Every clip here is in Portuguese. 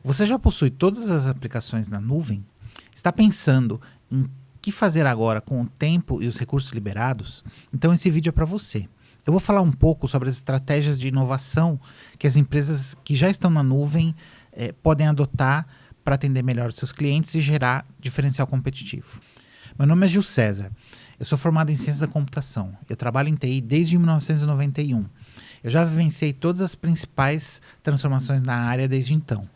Você já possui todas as aplicações na nuvem? Está pensando em que fazer agora com o tempo e os recursos liberados? Então esse vídeo é para você. Eu vou falar um pouco sobre as estratégias de inovação que as empresas que já estão na nuvem podem adotar para atender melhor os seus clientes e gerar diferencial competitivo. Meu nome é Gil César. Eu sou formado em Ciência da Computação. Eu trabalho em TI desde 1991. Eu já vivenciei todas as principais transformações na área desde então.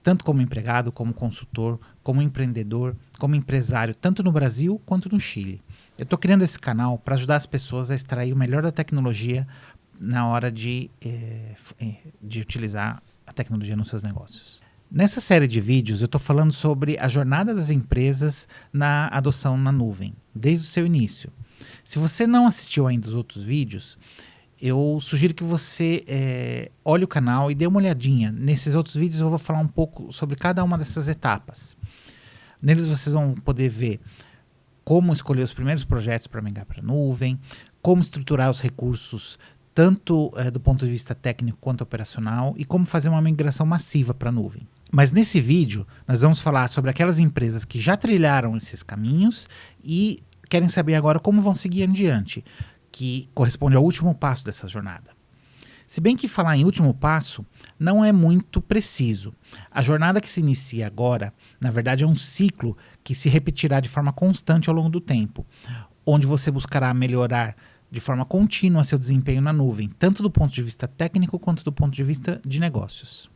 Tanto como empregado, como consultor, como empreendedor, como empresário, tanto no Brasil quanto no Chile. Eu estou criando esse canal para ajudar as pessoas a extrair o melhor da tecnologia na hora de utilizar a tecnologia nos seus negócios. Nessa série de vídeos eu estou falando sobre a jornada das empresas na adoção na nuvem, desde o seu início. Se você não assistiu ainda os outros vídeos, eu sugiro que você olhe o canal e dê uma olhadinha. Nesses outros vídeos eu vou falar um pouco sobre cada uma dessas etapas. Neles vocês vão poder ver como escolher os primeiros projetos para migrar para a nuvem, como estruturar os recursos tanto do ponto de vista técnico quanto operacional e como fazer uma migração massiva para a nuvem. Mas nesse vídeo nós vamos falar sobre aquelas empresas que já trilharam esses caminhos e querem saber agora como vão seguir adiante, que corresponde ao último passo dessa jornada. Se bem que falar em último passo não é muito preciso. A jornada que se inicia agora, na verdade, é um ciclo que se repetirá de forma constante ao longo do tempo, onde você buscará melhorar de forma contínua seu desempenho na nuvem, tanto do ponto de vista técnico quanto do ponto de vista de negócios.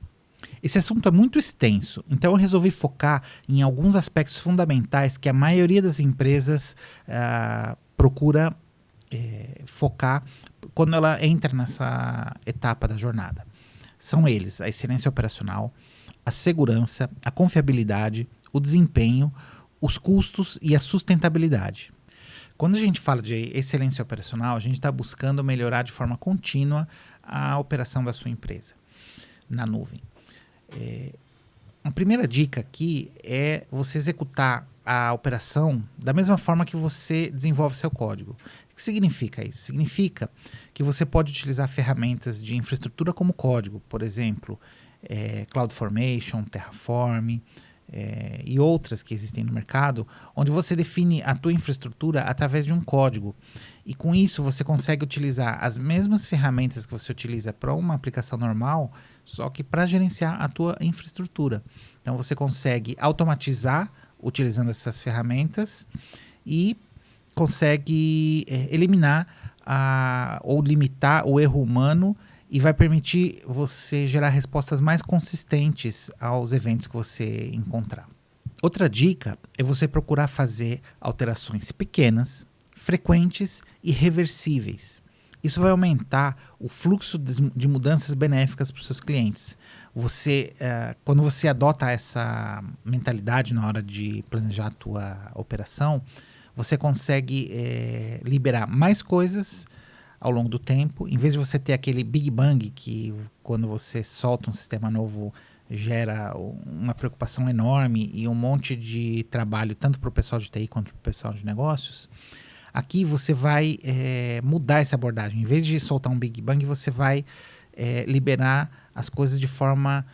Esse assunto é muito extenso, então eu resolvi focar em alguns aspectos fundamentais que a maioria das empresas procura focar quando ela entra nessa etapa da jornada. São eles: a excelência operacional, a segurança, a confiabilidade, o desempenho, os custos e a sustentabilidade. Quando a gente fala de excelência operacional, a gente está buscando melhorar de forma contínua a operação da sua empresa na nuvem. A primeira dica aqui é você executar a operação da mesma forma que você desenvolve seu código. O que significa isso? Significa que você pode utilizar ferramentas de infraestrutura como código, por exemplo, CloudFormation, Terraform e outras que existem no mercado, onde você define a tua infraestrutura através de um código. E com isso você consegue utilizar as mesmas ferramentas que você utiliza para uma aplicação normal, só que para gerenciar a tua infraestrutura. Então você consegue automatizar utilizando essas ferramentas e consegue eliminar ou limitar o erro humano e vai permitir você gerar respostas mais consistentes aos eventos que você encontrar. Outra dica é você procurar fazer alterações pequenas, frequentes e reversíveis. Isso vai aumentar o fluxo de mudanças benéficas para os seus clientes. Quando você adota essa mentalidade na hora de planejar a tua operação, você consegue liberar mais coisas ao longo do tempo. Em vez de você ter aquele Big Bang que quando você solta um sistema novo gera uma preocupação enorme e um monte de trabalho tanto para o pessoal de TI quanto para o pessoal de negócios, aqui você vai mudar essa abordagem. Em vez de soltar um Big Bang, você vai liberar as coisas de forma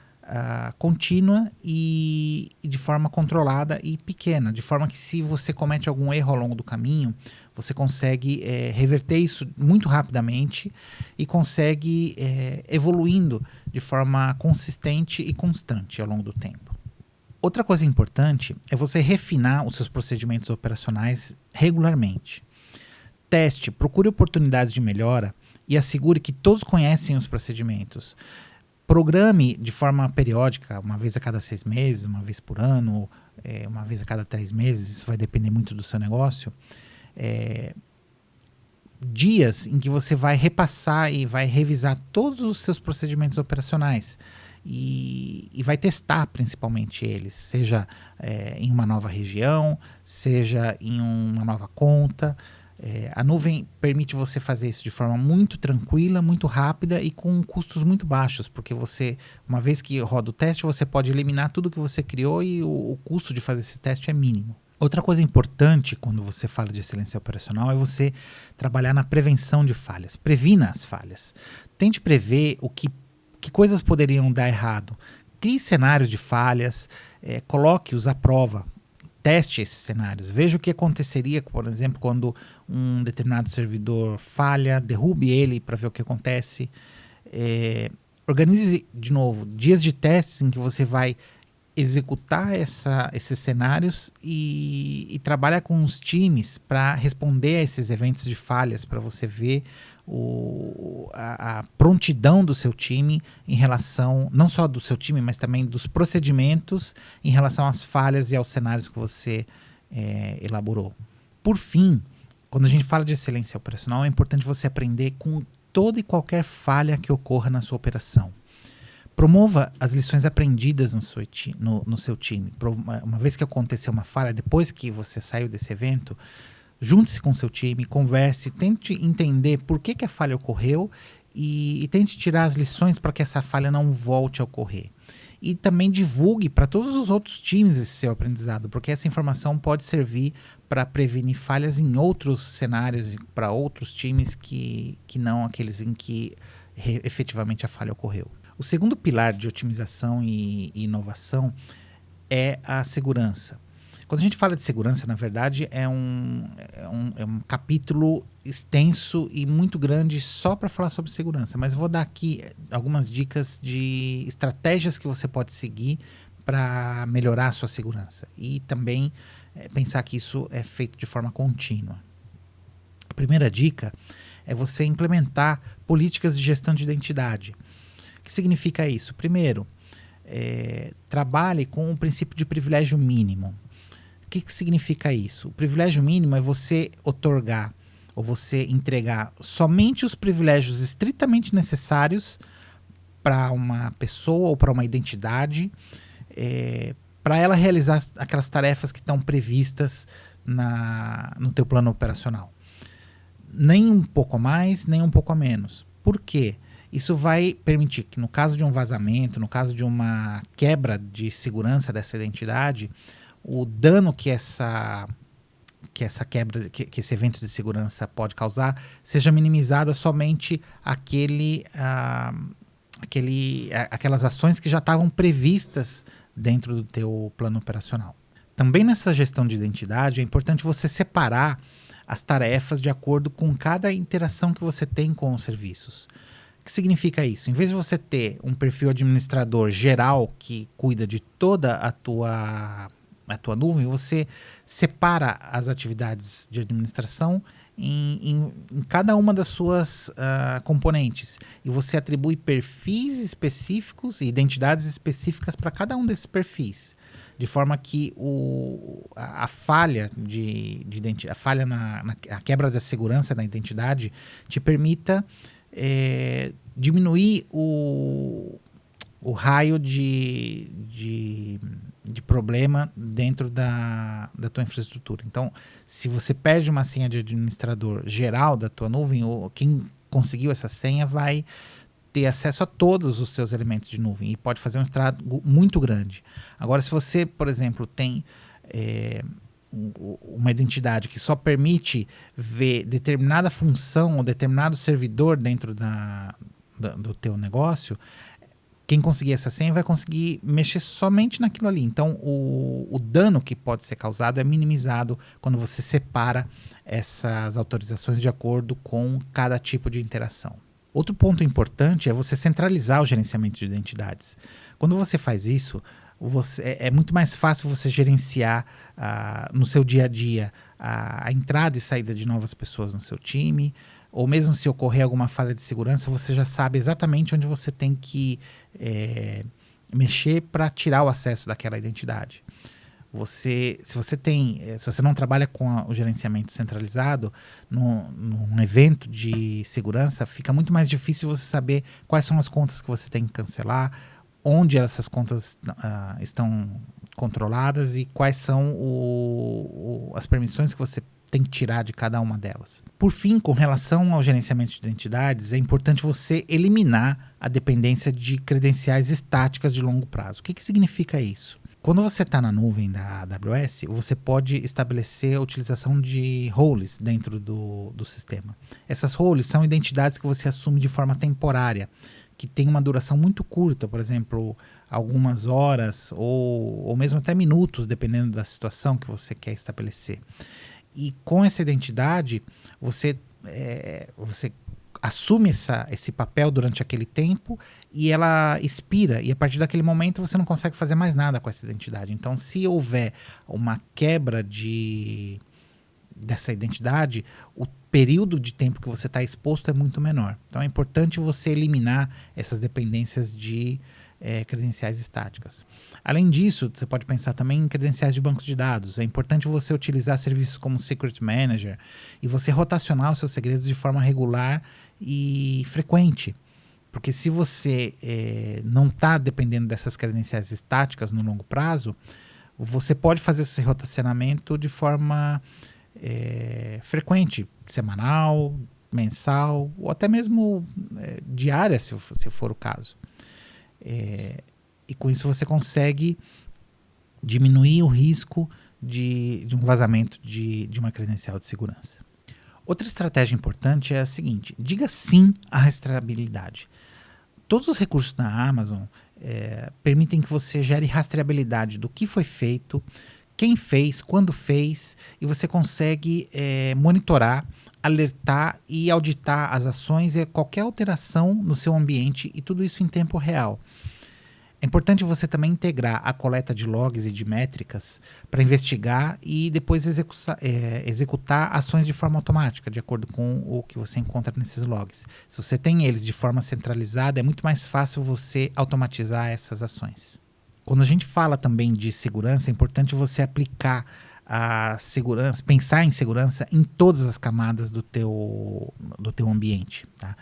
contínua e de forma controlada e pequena, de forma que se você comete algum erro ao longo do caminho, você consegue reverter isso muito rapidamente e consegue evoluindo de forma consistente e constante ao longo do tempo. Outra coisa importante é você refinar os seus procedimentos operacionais regularmente. Teste, procure oportunidades de melhora e assegure que todos conhecem os procedimentos. Programe de forma periódica, uma vez a cada 6 meses, uma vez por ano, uma vez a cada 3 meses, isso vai depender muito do seu negócio, dias em que você vai repassar e vai revisar todos os seus procedimentos operacionais e vai testar principalmente eles, seja em uma nova região, seja em uma nova conta. A nuvem permite você fazer isso de forma muito tranquila, muito rápida e com custos muito baixos, porque você, uma vez que roda o teste, você pode eliminar tudo que você criou e o custo de fazer esse teste é mínimo. Outra coisa importante quando você fala de excelência operacional é você trabalhar na prevenção de falhas. Previna as falhas. Tente prever que coisas poderiam dar errado. crie cenários de falhas, coloque-os à prova, teste esses cenários, veja o que aconteceria, por exemplo, quando um determinado servidor falha, derrube ele para ver o que acontece. Organize, de novo, dias de testes em que você vai executar esses cenários e trabalha com os times para responder a esses eventos de falhas, para você ver a prontidão do seu time em relação, não só do seu time, mas também dos procedimentos em relação às falhas e aos cenários que você elaborou. Por fim, quando a gente fala de excelência operacional, é importante você aprender com toda e qualquer falha que ocorra na sua operação. Promova as lições aprendidas no seu time. Uma vez que aconteceu uma falha, depois que você saiu desse evento, junte-se com o seu time, converse, tente entender por que a falha ocorreu e tente tirar as lições para que essa falha não volte a ocorrer. E também divulgue para todos os outros times esse seu aprendizado, porque essa informação pode servir para prevenir falhas em outros cenários, para outros times que não aqueles em que efetivamente a falha ocorreu. O segundo pilar de otimização e inovação é a segurança. Quando a gente fala de segurança, na verdade, é um capítulo extenso e muito grande só para falar sobre segurança. Mas eu vou dar aqui algumas dicas de estratégias que você pode seguir para melhorar a sua segurança. E também pensar que isso é feito de forma contínua. A primeira dica é você implementar políticas de gestão de identidade. O que significa isso? Primeiro, trabalhe com o princípio de privilégio mínimo. O que significa isso? O privilégio mínimo é você otorgar ou você entregar somente os privilégios estritamente necessários para uma pessoa ou para uma identidade, para ela realizar aquelas tarefas que estão previstas no teu plano operacional. Nem um pouco a mais, nem um pouco a menos. Por quê? Isso vai permitir que, no caso de um vazamento, no caso de uma quebra de segurança dessa identidade, o dano que essa quebra, que esse evento de segurança pode causar, seja minimizada somente aquelas ações que já estavam previstas dentro do teu plano operacional. Também nessa gestão de identidade, é importante você separar as tarefas de acordo com cada interação que você tem com os serviços. O que significa isso? Em vez de você ter um perfil administrador geral que cuida de toda a tua nuvem, você separa as atividades de administração em cada uma das suas componentes. E você atribui perfis específicos e identidades específicas para cada um desses perfis. De forma que a falha a falha a quebra da segurança da identidade te permita diminuir o raio de problema dentro da tua infraestrutura. Então, se você perde uma senha de administrador geral da tua nuvem, quem conseguiu essa senha vai ter acesso a todos os seus elementos de nuvem e pode fazer um estrago muito grande. Agora, se você, por exemplo, tem uma identidade que só permite ver determinada função ou determinado servidor dentro do teu negócio, quem conseguir essa senha vai conseguir mexer somente naquilo ali. Então, o dano que pode ser causado é minimizado quando você separa essas autorizações de acordo com cada tipo de interação. Outro ponto importante é você centralizar o gerenciamento de identidades. Quando você faz isso, é muito mais fácil você gerenciar no seu dia a dia a entrada e saída de novas pessoas no seu time, ou mesmo se ocorrer alguma falha de segurança, você já sabe exatamente onde você tem que mexer para tirar o acesso daquela identidade. Se você não trabalha com o gerenciamento centralizado, num evento de segurança, fica muito mais difícil você saber quais são as contas que você tem que cancelar, onde essas contas estão controladas e quais são as permissões que você tem que tirar de cada uma delas. Por fim, com relação ao gerenciamento de identidades, é importante você eliminar a dependência de credenciais estáticas de longo prazo. O que significa isso? Quando você está na nuvem da AWS, você pode estabelecer a utilização de roles dentro do sistema. Essas roles são identidades que você assume de forma temporária, que tem uma duração muito curta. Por exemplo, algumas horas ou mesmo até minutos, dependendo da situação que você quer estabelecer. E com essa identidade, você assume esse papel durante aquele tempo e ela expira. E a partir daquele momento você não consegue fazer mais nada com essa identidade. Então, se houver uma quebra dessa identidade, o período de tempo que você está exposto é muito menor. Então, é importante você eliminar essas dependências de credenciais estáticas. Além disso, você pode pensar também em credenciais de bancos de dados. É importante você utilizar serviços como o Secret Manager e você rotacionar os seus segredos de forma regular e frequente. Porque se você não está dependendo dessas credenciais estáticas no longo prazo, você pode fazer esse rotacionamento de forma frequente, semanal, mensal ou até mesmo diária, se for o caso. E com isso você consegue diminuir o risco de um vazamento de uma credencial de segurança. Outra estratégia importante é a seguinte: diga sim à rastreabilidade. Todos os recursos da Amazon permitem que você gere rastreabilidade do que foi feito, quem fez, quando fez, e você consegue monitorar, alertar e auditar as ações e qualquer alteração no seu ambiente, e tudo isso em tempo real. É importante você também integrar a coleta de logs e de métricas para investigar e depois executar ações de forma automática, de acordo com o que você encontra nesses logs. Se você tem eles de forma centralizada, é muito mais fácil você automatizar essas ações. Quando a gente fala também de segurança, é importante você aplicar a segurança, pensar em segurança em todas as camadas do teu ambiente, tá?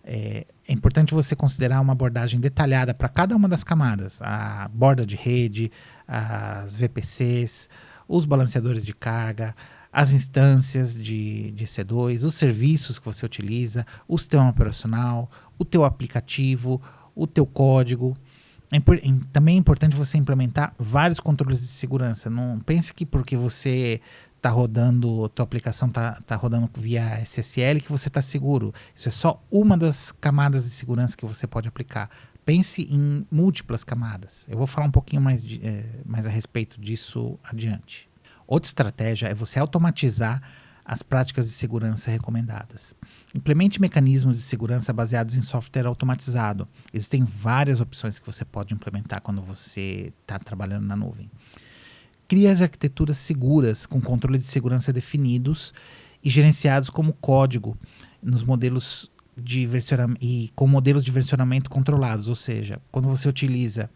É importante você considerar uma abordagem detalhada para cada uma das camadas: a borda de rede, as VPCs, os balanceadores de carga, as instâncias de EC2, os serviços que você utiliza, o sistema operacional, o teu aplicativo, o teu código. Também é importante você implementar vários controles de segurança. Não pense que porque você está rodando, tua aplicação está rodando via SSL que você está seguro. Isso é só uma das camadas de segurança que você pode aplicar. Pense em múltiplas camadas. Eu vou falar um pouquinho mais a respeito disso adiante. Outra estratégia é você automatizar as práticas de segurança recomendadas. Implemente mecanismos de segurança baseados em software automatizado. Existem várias opções que você pode implementar quando você está trabalhando na nuvem. Crie as arquiteturas seguras com controles de segurança definidos e gerenciados como código nos modelos e com modelos de versionamento controlados. Ou seja, quando você utiliza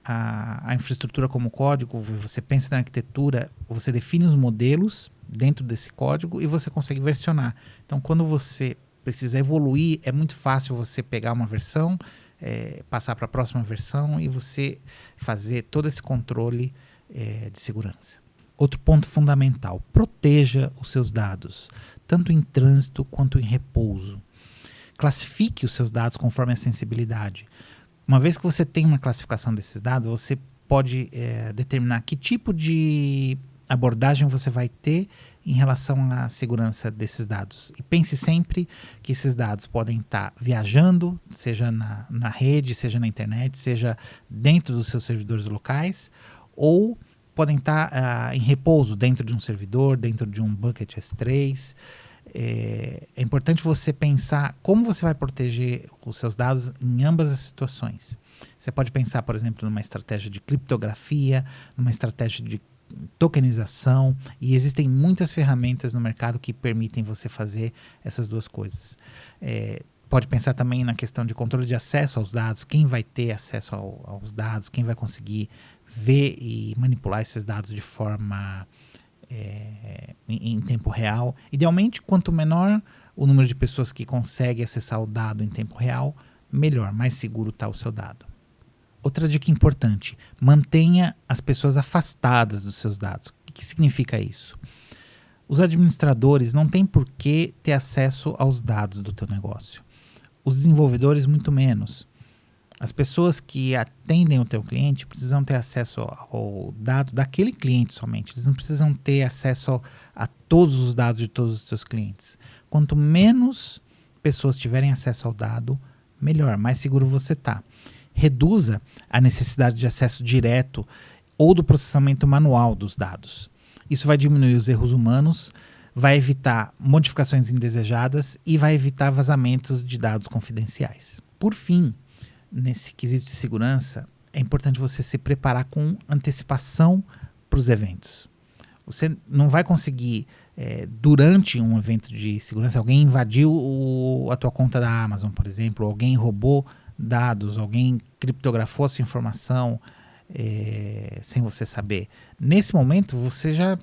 a infraestrutura como código, você pensa na arquitetura, você define os modelos dentro desse código e você consegue versionar. Então, quando você precisa evoluir, é muito fácil você pegar uma versão, passar para a próxima versão e você fazer todo esse controle de segurança. Outro ponto fundamental: proteja os seus dados, tanto em trânsito quanto em repouso. Classifique os seus dados conforme a sensibilidade. Uma vez que você tem uma classificação desses dados, você pode determinar que tipo de abordagem você vai ter em relação à segurança desses dados. E pense sempre que esses dados podem estar viajando, seja na rede, seja na internet, seja dentro dos seus servidores locais, ou podem estar em repouso dentro de um servidor, dentro de um bucket S3. É importante você pensar como você vai proteger os seus dados em ambas as situações. Você pode pensar, por exemplo, numa estratégia de criptografia, numa estratégia de tokenização, e existem muitas ferramentas no mercado que permitem você fazer essas duas coisas. Pode pensar também na questão de controle de acesso aos dados, quem vai ter acesso aos dados, quem vai conseguir ver e manipular esses dados de forma em tempo real. Idealmente, quanto menor o número de pessoas que conseguem acessar o dado em tempo real, melhor, mais seguro está o seu dado. Outra dica importante: mantenha as pessoas afastadas dos seus dados. O que significa isso? Os administradores não têm por que ter acesso aos dados do teu negócio. Os desenvolvedores, muito menos. As pessoas que atendem o teu cliente precisam ter acesso ao dado daquele cliente somente. Eles não precisam ter acesso a todos os dados de todos os seus clientes. Quanto menos pessoas tiverem acesso ao dado, melhor, mais seguro você está. reduza a necessidade de acesso direto ou do processamento manual dos dados. Isso vai diminuir os erros humanos, vai evitar modificações indesejadas e vai evitar vazamentos de dados confidenciais. Por fim, nesse quesito de segurança, é importante você se preparar com antecipação para os eventos. Você não vai conseguir, durante um evento de segurança, alguém invadiu a tua conta da Amazon, por exemplo, alguém roubou dados, alguém criptografou a sua informação sem você saber. Nesse momento, você já,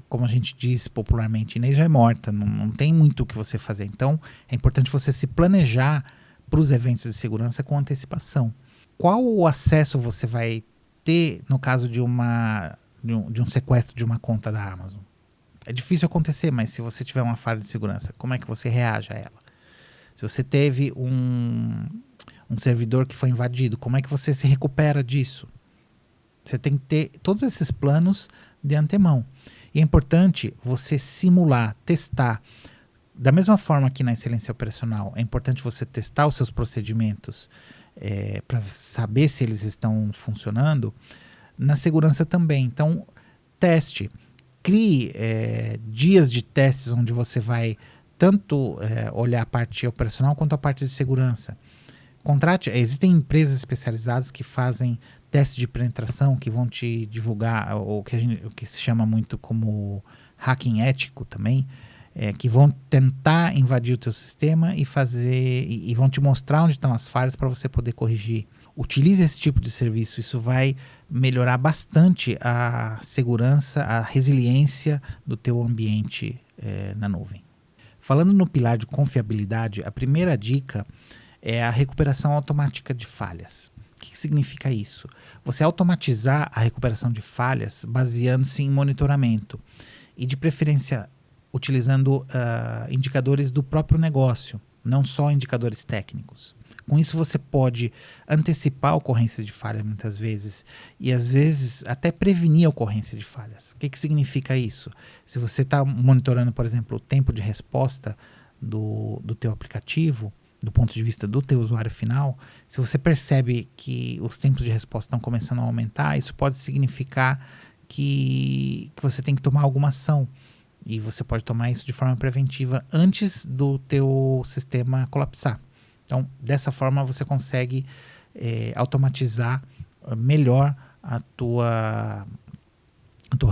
como a gente diz popularmente, Inês já é morta, não tem muito o que você fazer. Então, é importante você se planejar para os eventos de segurança com antecipação. Qual o acesso você vai ter no caso de um sequestro de uma conta da Amazon? É difícil acontecer, mas se você tiver uma falha de segurança, como é que você reage a ela? Se você teve um servidor que foi invadido, como é que você se recupera disso? Você tem que ter todos esses planos de antemão. E é importante você simular, testar. Da mesma forma que na excelência operacional, é importante você testar os seus procedimentos para saber se eles estão funcionando, na segurança também. Então, teste. Crie dias de testes onde você vai tanto olhar a parte operacional quanto a parte de segurança. Existem empresas especializadas que fazem testes de penetração, que vão te divulgar o que se chama muito como hacking ético também, que vão tentar invadir o teu sistema e vão te mostrar onde estão as falhas para você poder corrigir. Utilize esse tipo de serviço, isso vai melhorar bastante a segurança, a resiliência do teu ambiente na nuvem. Falando no pilar de confiabilidade, a primeira dica é a recuperação automática de falhas. O que significa isso? Você automatizar a recuperação de falhas baseando-se em monitoramento e, de preferência, utilizando indicadores do próprio negócio, não só indicadores técnicos. Com isso você pode antecipar a ocorrência de falhas muitas vezes e às vezes até prevenir a ocorrência de falhas. O que significa isso? Se você está monitorando, por exemplo, o tempo de resposta do teu aplicativo, do ponto de vista do teu usuário final, se você percebe que os tempos de resposta estão começando a aumentar, isso pode significar que você tem que tomar alguma ação. E você pode tomar isso de forma preventiva antes do teu sistema colapsar. Então, dessa forma, você consegue automatizar melhor a tua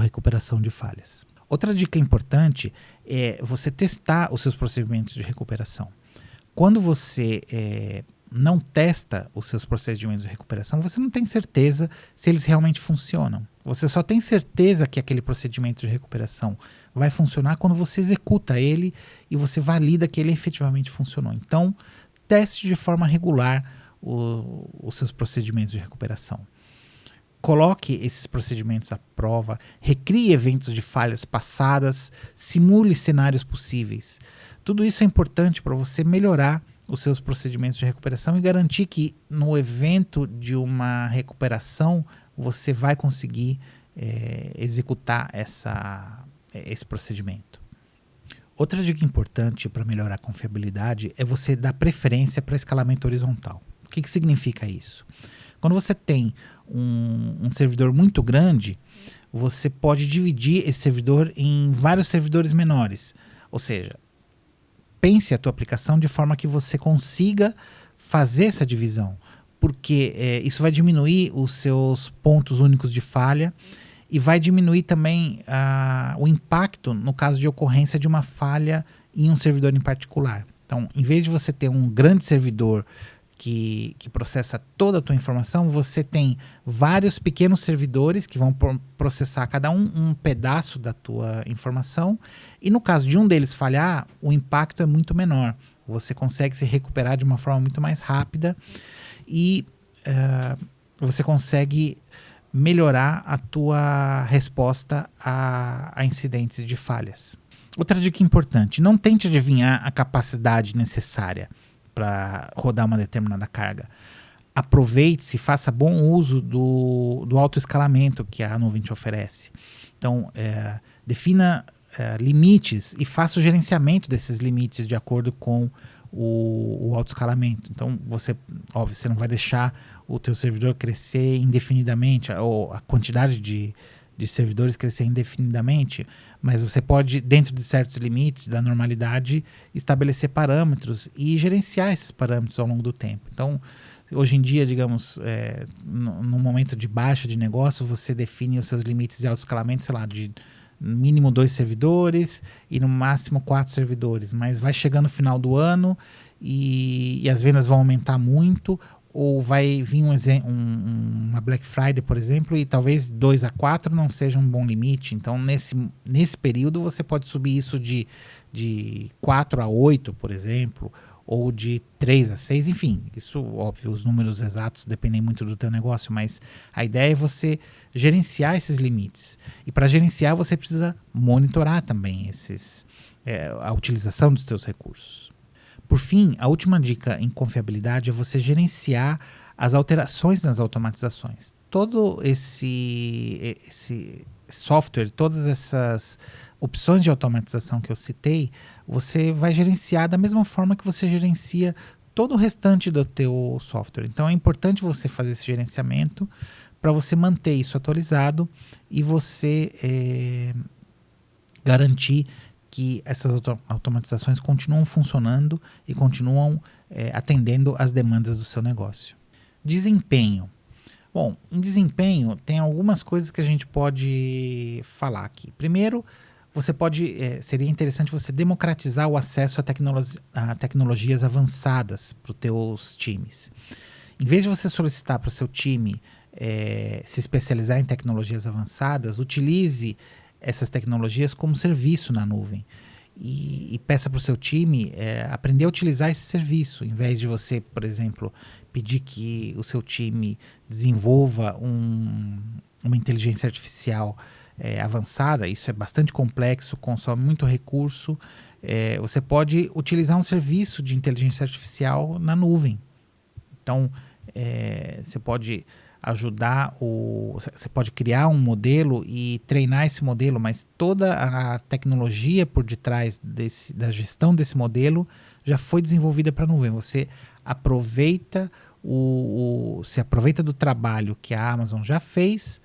recuperação de falhas. Outra dica importante é você testar os seus procedimentos de recuperação. Quando você não testa os seus procedimentos de recuperação, você não tem certeza se eles realmente funcionam. Você só tem certeza que aquele procedimento de recuperação vai funcionar quando você executa ele e você valida que ele efetivamente funcionou. Então, teste de forma regular os seus procedimentos de recuperação. Coloque esses procedimentos à prova, recrie eventos de falhas passadas, simule cenários possíveis. Tudo isso é importante para você melhorar os seus procedimentos de recuperação e garantir que no evento de uma recuperação você vai conseguir executar esse procedimento. Outra dica importante para melhorar a confiabilidade é você dar preferência para escalamento horizontal. O que significa isso? Quando você tem um servidor muito grande, você pode dividir esse servidor em vários servidores menores. Ou seja, pense a tua aplicação de forma que você consiga fazer essa divisão, porque isso vai diminuir os seus pontos únicos de falha e vai diminuir também o impacto no caso de ocorrência de uma falha em um servidor em particular. Então, em vez de você ter um grande servidor que processa toda a tua informação, você tem vários pequenos servidores que vão processar cada um pedaço da tua informação, e no caso de um deles falhar, o impacto é muito menor. Você consegue se recuperar de uma forma muito mais rápida e você consegue melhorar a tua resposta a incidentes de falhas. Outra dica importante: não tente adivinhar a capacidade necessária para rodar uma determinada carga. Aproveite-se, faça bom uso do autoescalamento que a nuvem te oferece. Então, defina limites e faça o gerenciamento desses limites de acordo com o autoescalamento. Então, óbvio, você não vai deixar o teu servidor crescer indefinidamente, ou a quantidade de servidores crescer indefinidamente, mas você pode, dentro de certos limites da normalidade, estabelecer parâmetros e gerenciar esses parâmetros ao longo do tempo. Então, hoje em dia, digamos, no momento de baixa de negócio, você define os seus limites de autoescalamento, sei lá, de mínimo 2 servidores e no máximo 4 servidores, mas vai chegando no final do ano e as vendas vão aumentar muito, ou vai vir uma Black Friday, por exemplo, e talvez 2 a 4 não seja um bom limite. Então, nesse período, você pode subir isso de 4 a 8, por exemplo, ou de 3 a 6, enfim. Isso, óbvio, os números exatos dependem muito do teu negócio, mas a ideia é você gerenciar esses limites. E para gerenciar, você precisa monitorar também a utilização dos teus recursos. Por fim, a última dica em confiabilidade é você gerenciar as alterações nas automatizações. Todo esse software, todas essas opções de automatização que eu citei, você vai gerenciar da mesma forma que você gerencia todo o restante do teu software. Então é importante você fazer esse gerenciamento para você manter isso atualizado e você garantir que essas automatizações continuam funcionando e continuam atendendo às demandas do seu negócio. Desempenho. Bom, em desempenho tem algumas coisas que a gente pode falar aqui. Primeiro, seria interessante você democratizar o acesso a tecnologias avançadas para os teus times. Em vez de você solicitar para o seu time se especializar em tecnologias avançadas, utilize essas tecnologias como serviço na nuvem e peça para o seu time aprender a utilizar esse serviço, em vez de você, por exemplo, pedir que o seu time desenvolva uma inteligência artificial avançada. Isso é bastante complexo, consome muito recurso. Você pode utilizar um serviço de inteligência artificial na nuvem. Então, você pode você pode criar um modelo e treinar esse modelo, mas toda a tecnologia por detrás da gestão desse modelo já foi desenvolvida para a nuvem. Você aproveita do trabalho que a Amazon já fez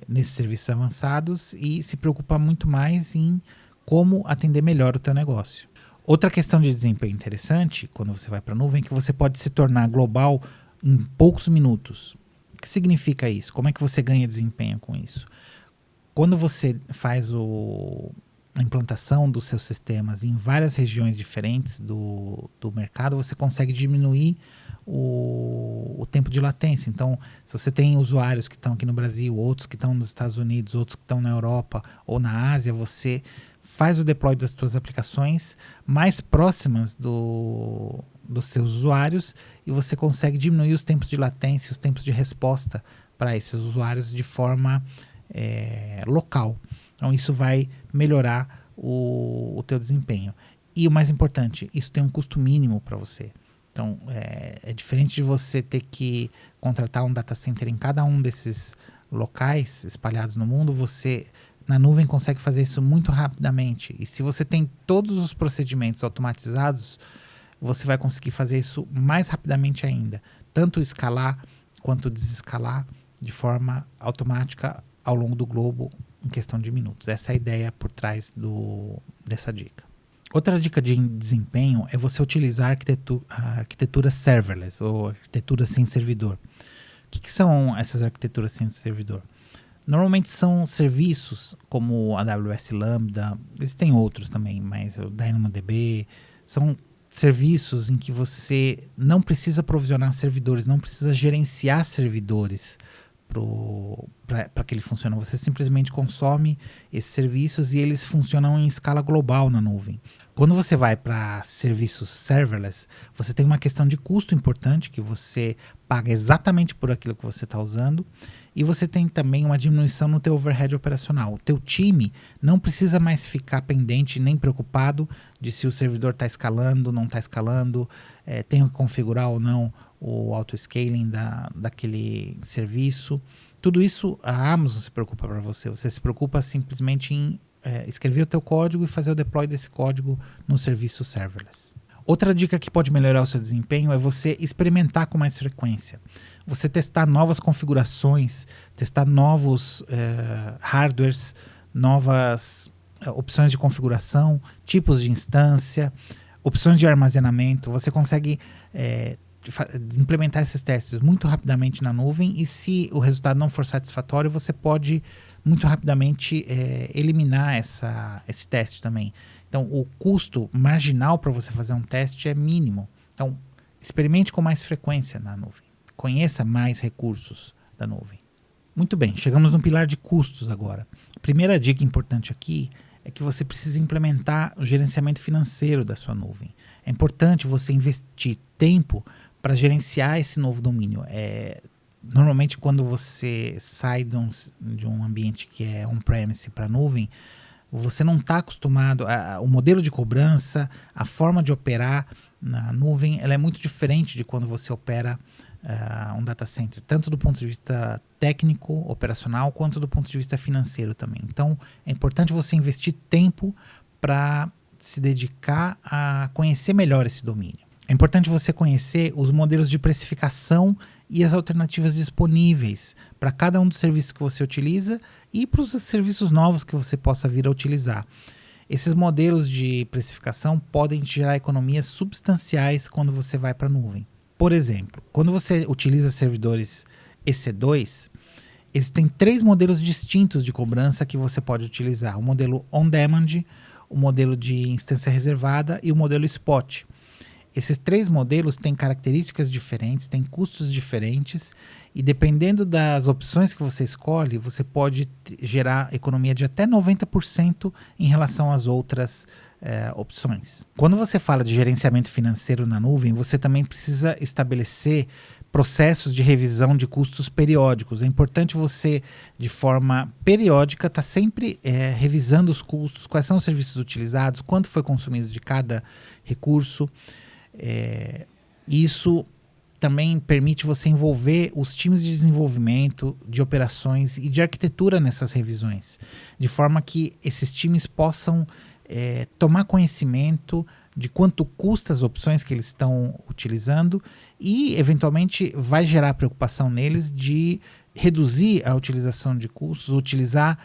nesses serviços avançados e se preocupa muito mais em como atender melhor o teu negócio. Outra questão de desempenho interessante, quando você vai para a nuvem, é que você pode se tornar global em poucos minutos. O que significa isso? Como é que você ganha desempenho com isso? Quando você faz a implantação dos seus sistemas em várias regiões diferentes do mercado, você consegue diminuir o tempo de latência. Então, se você tem usuários que estão aqui no Brasil, outros que estão nos Estados Unidos, outros que estão na Europa ou na Ásia, você faz o deploy das suas aplicações mais próximas dos seus usuários e você consegue diminuir os tempos de latência, os tempos de resposta para esses usuários de forma local. Então isso vai melhorar o teu desempenho. E o mais importante, isso tem um custo mínimo para você. Então é diferente de você ter que contratar um data center em cada um desses locais espalhados no mundo. Você na nuvem consegue fazer isso muito rapidamente. E se você tem todos os procedimentos automatizados, você vai conseguir fazer isso mais rapidamente ainda. Tanto escalar quanto desescalar de forma automática ao longo do globo em questão de minutos. Essa é a ideia por trás dessa dica. Outra dica de desempenho é você utilizar a arquitetura serverless ou arquitetura sem servidor. O que são essas arquiteturas sem servidor? Normalmente são serviços como a AWS Lambda, existem outros também, mas o DynamoDB, são serviços em que você não precisa provisionar servidores, não precisa gerenciar servidores para que ele funcione. Você simplesmente consome esses serviços e eles funcionam em escala global na nuvem. Quando você vai para serviços serverless, você tem uma questão de custo importante, que você paga exatamente por aquilo que você está usando, e você tem também uma diminuição no teu overhead operacional. O teu time não precisa mais ficar pendente nem preocupado de se o servidor está escalando, não está escalando, tem que configurar ou não o auto-scaling daquele serviço. Tudo isso a Amazon se preocupa para você. Você se preocupa simplesmente em escrever o teu código e fazer o deploy desse código no serviço serverless. Outra dica que pode melhorar o seu desempenho é você experimentar com mais frequência. Você testar novas configurações, testar novos hardwares, novas opções de configuração, tipos de instância, opções de armazenamento. Você consegue implementar esses testes muito rapidamente na nuvem, e se o resultado não for satisfatório, você pode muito rapidamente eliminar esse teste também. Então, o custo marginal para você fazer um teste é mínimo. Então, experimente com mais frequência na nuvem. Conheça mais recursos da nuvem. Muito bem, chegamos no pilar de custos agora. A primeira dica importante aqui é que você precisa implementar o gerenciamento financeiro da sua nuvem. É importante você investir tempo para gerenciar esse novo domínio. Normalmente, quando você sai de um ambiente que é on-premise para a nuvem, você não está acostumado. O modelo de cobrança, a forma de operar na nuvem, ela é muito diferente de quando você opera um data center, tanto do ponto de vista técnico, operacional, quanto do ponto de vista financeiro também. Então, é importante você investir tempo para se dedicar a conhecer melhor esse domínio. É importante você conhecer os modelos de precificação e as alternativas disponíveis para cada um dos serviços que você utiliza e para os serviços novos que você possa vir a utilizar. Esses modelos de precificação podem te gerar economias substanciais quando você vai para a nuvem. Por exemplo, quando você utiliza servidores EC2, existem 3 modelos distintos de cobrança que você pode utilizar: o modelo on-demand, o modelo de instância reservada e o modelo spot. Esses 3 modelos têm características diferentes, têm custos diferentes, e dependendo das opções que você escolhe, você pode gerar economia de até 90% em relação às outras opções. Quando você fala de gerenciamento financeiro na nuvem, você também precisa estabelecer processos de revisão de custos periódicos. É importante você, de forma periódica, estar sempre revisando os custos, quais são os serviços utilizados, quanto foi consumido de cada recurso. Isso também permite você envolver os times de desenvolvimento, de operações e de arquitetura nessas revisões, de forma que esses times possam tomar conhecimento de quanto custa as opções que eles estão utilizando, e eventualmente vai gerar preocupação neles de reduzir a utilização de custos, utilizar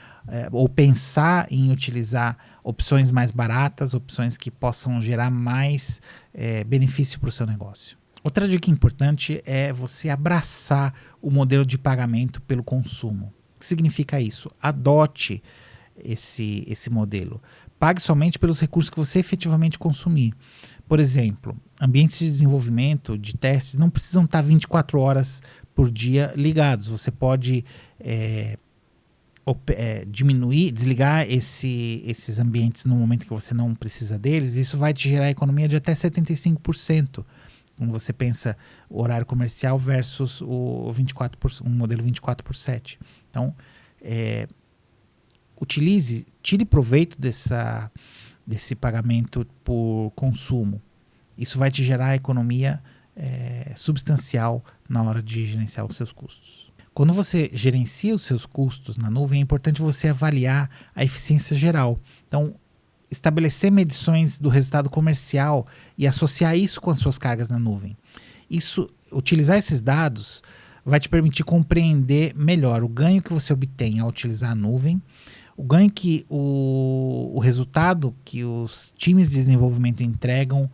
ou pensar em utilizar opções mais baratas, opções que possam gerar mais benefício para o seu negócio. Outra dica importante é você abraçar o modelo de pagamento pelo consumo. O que significa isso? Adote esse modelo. Pague somente pelos recursos que você efetivamente consumir. Por exemplo, ambientes de desenvolvimento, de testes, não precisam estar 24 horas por dia ligados. Você pode diminuir, desligar esses ambientes no momento que você não precisa deles. Isso vai te gerar economia de até 75%. Quando você pensa o horário comercial versus o 24 um modelo 24/7. Então, tire proveito desse pagamento por consumo. Isso vai te gerar economia substancial na hora de gerenciar os seus custos. Quando você gerencia os seus custos na nuvem, é importante você avaliar a eficiência geral. Então, estabelecer medições do resultado comercial e associar isso com as suas cargas na nuvem. Utilizar esses dados vai te permitir compreender melhor o ganho que você obtém ao utilizar a nuvem, o ganho que o resultado que os times de desenvolvimento entregam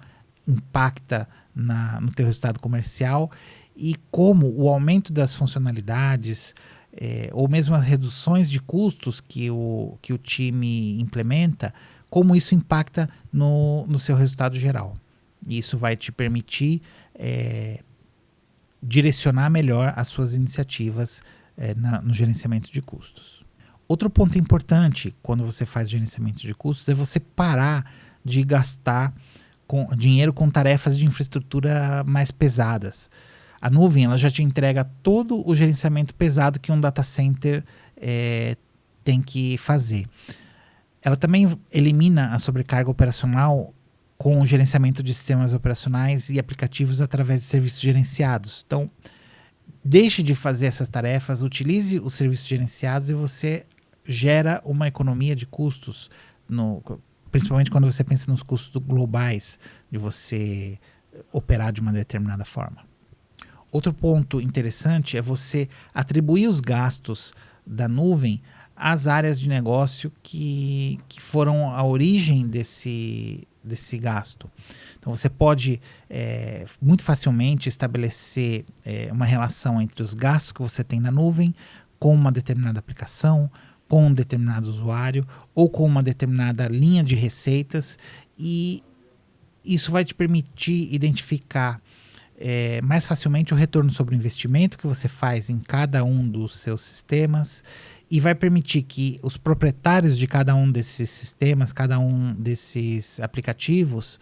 impacta no teu resultado comercial, e como o aumento das funcionalidades ou mesmo as reduções de custos que o time implementa, como isso impacta no seu resultado geral. E isso vai te permitir direcionar melhor as suas iniciativas no gerenciamento de custos. Outro ponto importante quando você faz gerenciamento de custos é você parar de gastar dinheiro com tarefas de infraestrutura mais pesadas. A nuvem ela já te entrega todo o gerenciamento pesado que um data center tem que fazer. Ela também elimina a sobrecarga operacional com o gerenciamento de sistemas operacionais e aplicativos através de serviços gerenciados. Então, deixe de fazer essas tarefas, utilize os serviços gerenciados e você gera uma economia de custos principalmente quando você pensa nos custos globais de você operar de uma determinada forma. Outro ponto interessante é você atribuir os gastos da nuvem às áreas de negócio que foram a origem desse gasto. Então você pode muito facilmente estabelecer uma relação entre os gastos que você tem na nuvem com uma determinada aplicação, com um determinado usuário ou com uma determinada linha de receitas, e isso vai te permitir identificar mais facilmente o retorno sobre o investimento que você faz em cada um dos seus sistemas, e vai permitir que os proprietários de cada um desses sistemas, cada um desses aplicativos,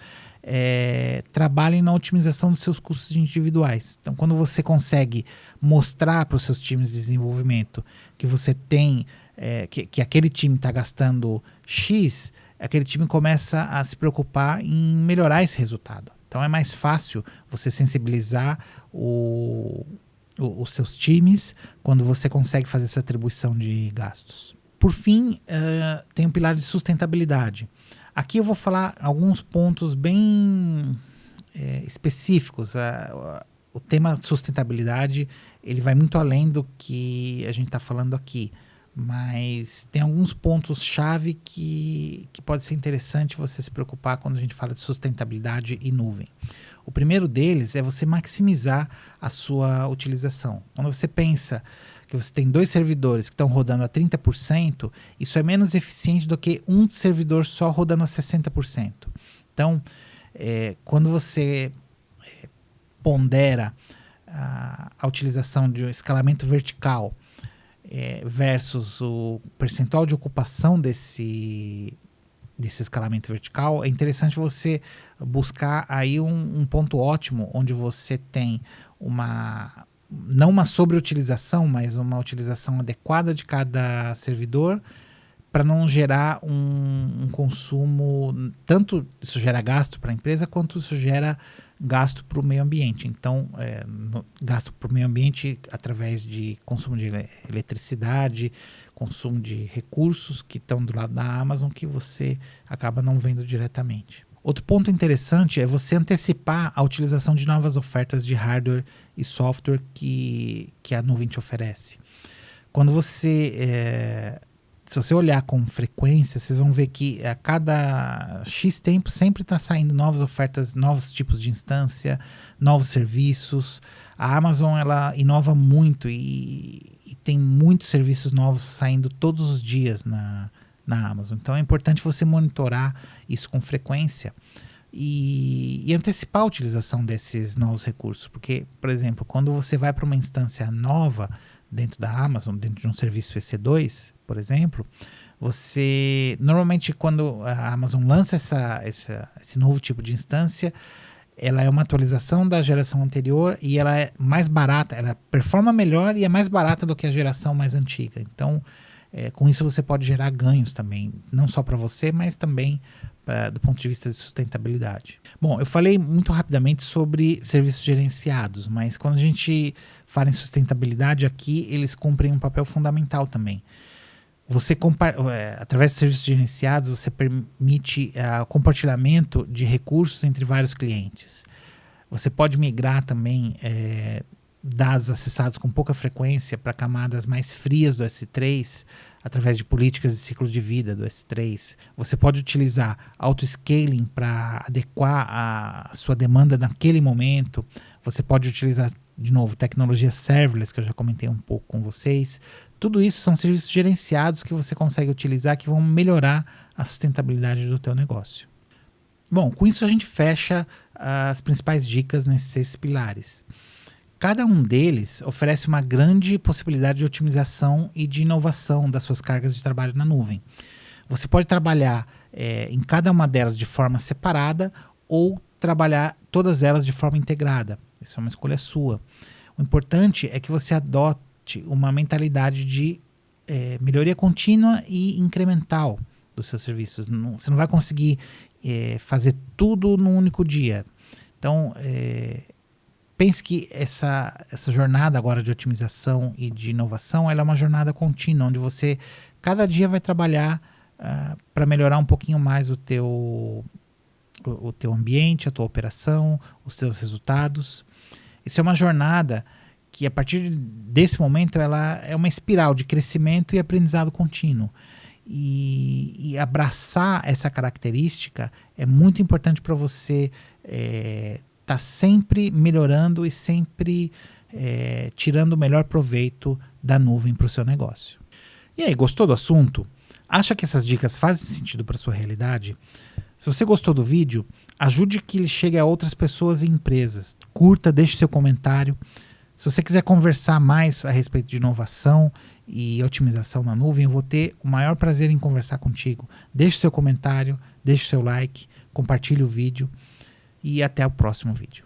trabalhem na otimização dos seus custos individuais. Então, quando você consegue mostrar para os seus times de desenvolvimento que você tem, que aquele time está gastando X, aquele time começa a se preocupar em melhorar esse resultado. Então é mais fácil você sensibilizar os seus times quando você consegue fazer essa atribuição de gastos. Por fim, tem um pilar de sustentabilidade. Aqui eu vou falar alguns pontos bem específicos. O tema sustentabilidade ele vai muito além do que a gente está falando aqui, mas tem alguns pontos-chave que pode ser interessante você se preocupar quando a gente fala de sustentabilidade e nuvem. O primeiro deles é você maximizar a sua utilização. Quando você pensa que você tem 2 servidores que estão rodando a 30%, isso é menos eficiente do que um servidor só rodando a 60%. Então, quando você pondera a utilização de um escalamento vertical versus o percentual de ocupação desse escalamento vertical, é interessante você buscar aí um ponto ótimo onde você tem não uma sobreutilização, mas uma utilização adequada de cada servidor, para não gerar um consumo, tanto isso gera gasto para a empresa, quanto isso gera gasto para o meio ambiente. Então, gasto para o meio ambiente através de consumo de eletricidade, consumo de recursos que estão do lado da Amazon, que você acaba não vendo diretamente. Outro ponto interessante é você antecipar a utilização de novas ofertas de hardware e software que a nuvem te oferece. Quando se você olhar com frequência, vocês vão ver que a cada X tempo sempre está saindo novas ofertas, novos tipos de instância, novos serviços. A Amazon ela inova muito e tem muitos serviços novos saindo todos os dias na Amazon. Então é importante você monitorar isso com frequência e antecipar a utilização desses novos recursos. Porque, por exemplo, quando você vai para uma instância nova dentro da Amazon, dentro de um serviço EC2, por exemplo, você normalmente quando a Amazon lança esse novo tipo de instância, ela é uma atualização da geração anterior e ela é mais barata, ela performa melhor e é mais barata do que a geração mais antiga. Então, com isso você pode gerar ganhos também, não só para você, mas também do ponto de vista de sustentabilidade. Bom, eu falei muito rapidamente sobre serviços gerenciados, mas quando a gente fala em sustentabilidade aqui, eles cumprem um papel fundamental também. Você através dos serviços gerenciados, você permite o compartilhamento de recursos entre vários clientes. Você pode migrar também dados acessados com pouca frequência para camadas mais frias do S3, através de políticas de ciclo de vida do S3. Você pode utilizar auto-scaling para adequar a sua demanda naquele momento. Você pode utilizar, de novo, tecnologia serverless, que eu já comentei um pouco com vocês. Tudo isso são serviços gerenciados que você consegue utilizar, que vão melhorar a sustentabilidade do teu negócio. Bom, com isso a gente fecha as principais dicas nesses 6 pilares. Cada um deles oferece uma grande possibilidade de otimização e de inovação das suas cargas de trabalho na nuvem. Você pode trabalhar em cada uma delas de forma separada ou trabalhar todas elas de forma integrada. Isso é uma escolha sua. O importante é que você adote uma mentalidade de melhoria contínua e incremental dos seus serviços. Você não vai conseguir fazer tudo num único dia. Então, pense que essa jornada agora de otimização e de inovação, ela é uma jornada contínua, onde você cada dia vai trabalhar para melhorar um pouquinho mais o teu ambiente, a tua operação, os teus resultados. Isso é uma jornada que, a partir desse momento, ela é uma espiral de crescimento e aprendizado contínuo. E abraçar essa característica é muito importante para você tá sempre melhorando e sempre tirando o melhor proveito da nuvem para o seu negócio. E aí, gostou do assunto? Acha que essas dicas fazem sentido para sua realidade? Se você gostou do vídeo, ajude que ele chegue a outras pessoas e empresas. Curta, deixe seu comentário. Se você quiser conversar mais a respeito de inovação e otimização na nuvem, eu vou ter o maior prazer em conversar contigo. Deixe seu comentário, deixe seu like, compartilhe o vídeo e até o próximo vídeo.